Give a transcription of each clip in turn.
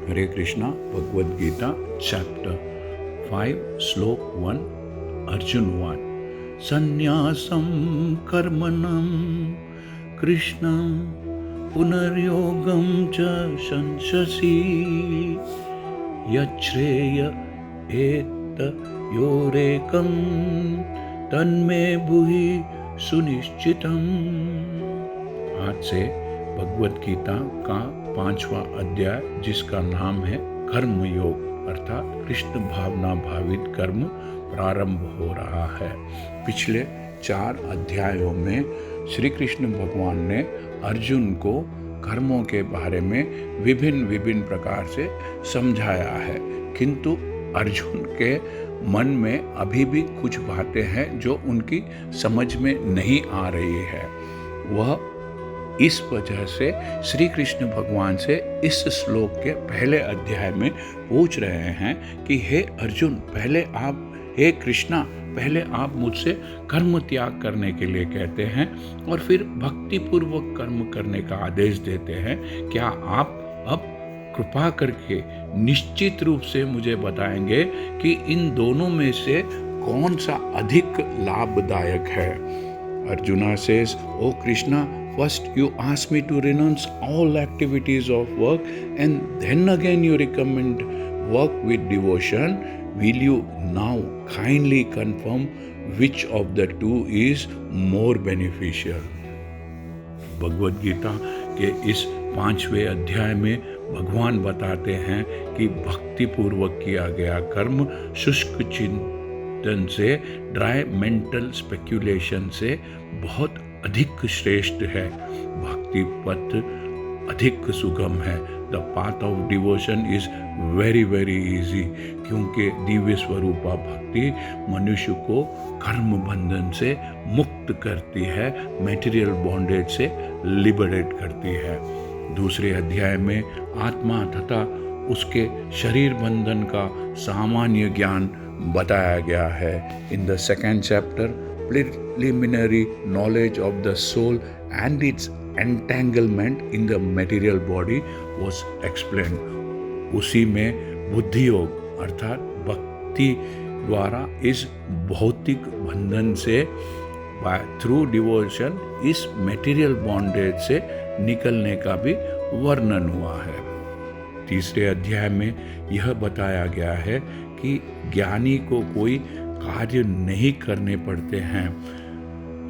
हरे Krishna Bhagavad Gita chapter 5 श्लोक 1 अर्जुन 1 संन्यासं कर्मणं कृष्णं पुनर्योगं च संशसि यच्छ्रेय एतयोरेकं तन्मे ब्रूहि सुनिश्चितम्। आज से भगवद गीता का 5वां अध्याय, जिसका नाम है कर्म योग अर्थात कृष्ण भावना भावित कर्म, प्रारंभ हो रहा है। पिछले 4 अध्यायों में श्री कृष्ण भगवान ने अर्जुन को कर्मों के बारे में विभिन्न प्रकार से समझाया है, किंतु अर्जुन के मन में अभी भी कुछ बातें हैं जो उनकी समझ में नहीं आ रही है। वह इस वजह से श्री कृष्ण भगवान से इस श्लोक के पहले अध्याय में पूछ रहे हैं कि हे अर्जुन, हे कृष्णा, पहले आप मुझसे कर्म त्याग करने के लिए कहते हैं और फिर भक्ति पूर्वक कर्म करने का आदेश देते हैं। क्या आप अब कृपा करके निश्चित रूप से मुझे बताएंगे कि इन दोनों में से कौन सा अधिक लाभदायक है? Arjuna says, "Oh Krishna, first you ask me to renounce all activities of work and then again you recommend work with devotion. Will you now kindly confirm which of the two is more beneficial?" Bhagavad Gita के इस 5वें अध्याय में भगवान बताते हैं कि भक्ति पूर्वक किया गया कर्म शुष्क चिंतन से, ड्राई मेंटल स्पेक्यूलेशन से बहुत अधिक श्रेष्ठ है। भक्ति पथ अधिक सुगम है। The path of devotion is very easy, क्योंकि दिव्य स्वरूपा भक्ति मनुष्य को कर्म बंधन से मुक्त करती है, मटेरियल बॉन्डेज से लिबरेट करती है। दूसरे अध्याय में आत्मा तथा उसके शरीर बंधन का सामान्य ज्ञान बताया गया है। In the second chapter, preliminary knowledge of the soul and its entanglement in the material body was explained. उसी में बुद्धि योग अर्थात भक्ति द्वारा इस भौतिक बंधन से थ्रू डिवोशन इस मटेरियल बॉन्डेज से निकलने का भी वर्णन हुआ है। तीसरे अध्याय में यह बताया गया है कि ज्ञानी को कोई कार्य नहीं करने पड़ते हैं।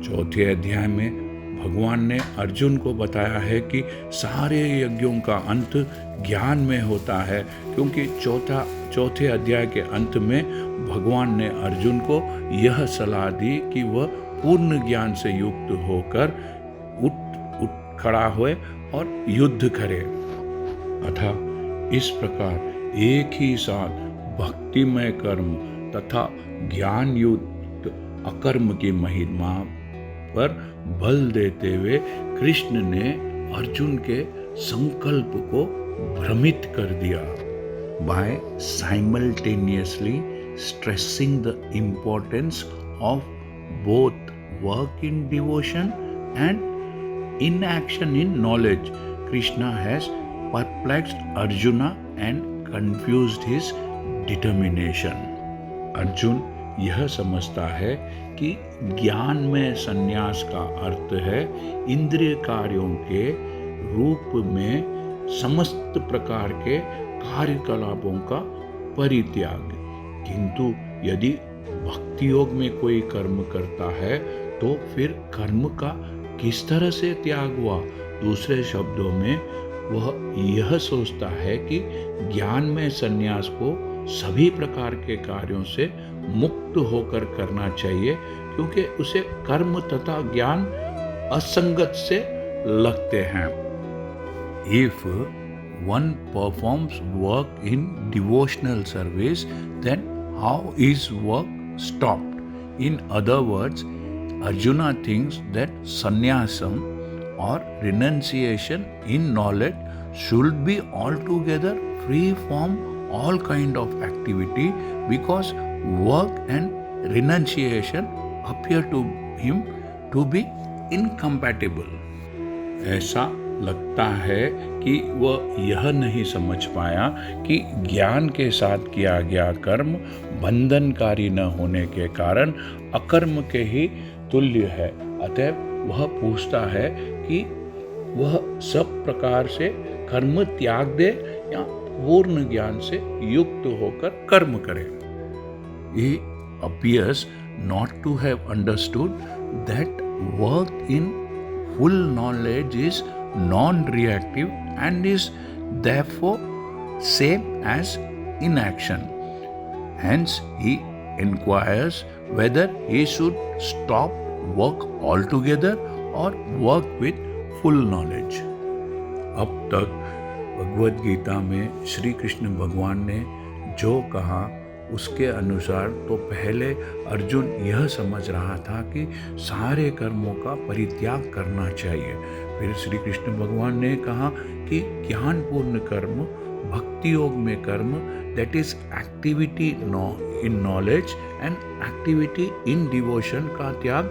चौथे अध्याय में भगवान ने अर्जुन को बताया है कि सारे यज्ञों का अंत ज्ञान में होता है, क्योंकि चौथे अध्याय के अंत में भगवान ने अर्जुन को यह सलाह दी कि वह पूर्ण ज्ञान से युक्त होकर उठ खड़ा होए और युद्ध करे। अतः इस प्रकार एक ही साथ भक्तिमय कर्म तथा ज्ञान युक्त अकर्म की महिमा पर बल देते हुए कृष्ण ने अर्जुन के संकल्प को भ्रमित कर दिया। By simultaneously stressing the importance of both work in devotion and inaction in knowledge, Krishna has perplexed Arjuna and confused his determination. Arjun यह समझता है कि ज्ञान में संन्यास का अर्थ है इंद्रिय कार्यों के रूप में समस्त प्रकार के कार्यकलापों का परित्याग, किंतु यदि भक्ति योग में कोई कर्म करता है तो फिर कर्म का किस तरह से त्याग हुआ? दूसरे शब्दों में वह यह सोचता है कि ज्ञान में संन्यास को सभी प्रकार के कार्यों से मुक्त होकर करना चाहिए, क्योंकि उसे कर्म तथा ज्ञान असंगत से लगते हैं। If one performs work in devotional service, then how is work stopped? In other words, Arjuna thinks that sannyasam or renunciation in knowledge should be altogether free from all kind of activity, because work and renunciation appear to him to be incompatible. ऐसा लगता है कि वह यह नहीं समझ पाया कि ज्ञान के साथ किया गया कर्म बंधनकारी न होने के कारण अकर्म के ही तुल्य है। अतः वह पूछता है कि वह सब प्रकार से कर्म त्याग दे या पूर्ण ज्ञान से युक्त होकर कर्म करे। He appears not to have understood that work in full knowledge is non-reactive and is therefore same as inaction. Hence, he inquires whether he should stop work altogether or work with full knowledge. अब तक भगवद गीता में श्री कृष्ण भगवान ने जो कहा उसके अनुसार तो पहले अर्जुन यह समझ रहा था कि सारे कर्मों का परित्याग करना चाहिए। फिर श्री कृष्ण भगवान ने कहा कि ज्ञानपूर्ण कर्म, भक्ति योग में कर्म, that is activity in knowledge and activity in devotion का त्याग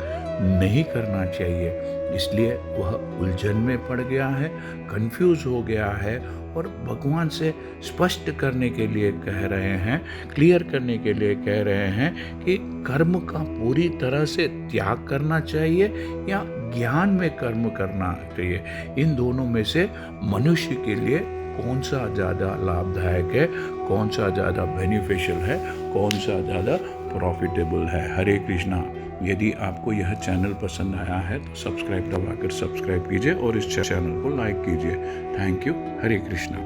नहीं करना चाहिए। इसलिए वह उलझन में पड़ गया है, कंफ्यूज हो गया है और भगवान से स्पष्ट करने के लिए कह रहे हैं, क्लियर करने के लिए कह रहे हैं कि कर्म का पूरी तरह से त्याग करना चाहिए या ज्ञान में कर्म करना चाहिए। इन दोनों में से मनुष्य के लिए कौन सा ज़्यादा लाभदायक है, कौन सा ज़्यादा बेनिफिशियल है, कौन सा ज़्यादा प्रॉफिटेबल है। हरे कृष्णा। यदि आपको यह चैनल पसंद आया है तो सब्सक्राइब दबाकर सब्सक्राइब कीजिए और इस चैनल को लाइक कीजिए। Thank you. हरे कृष्णा।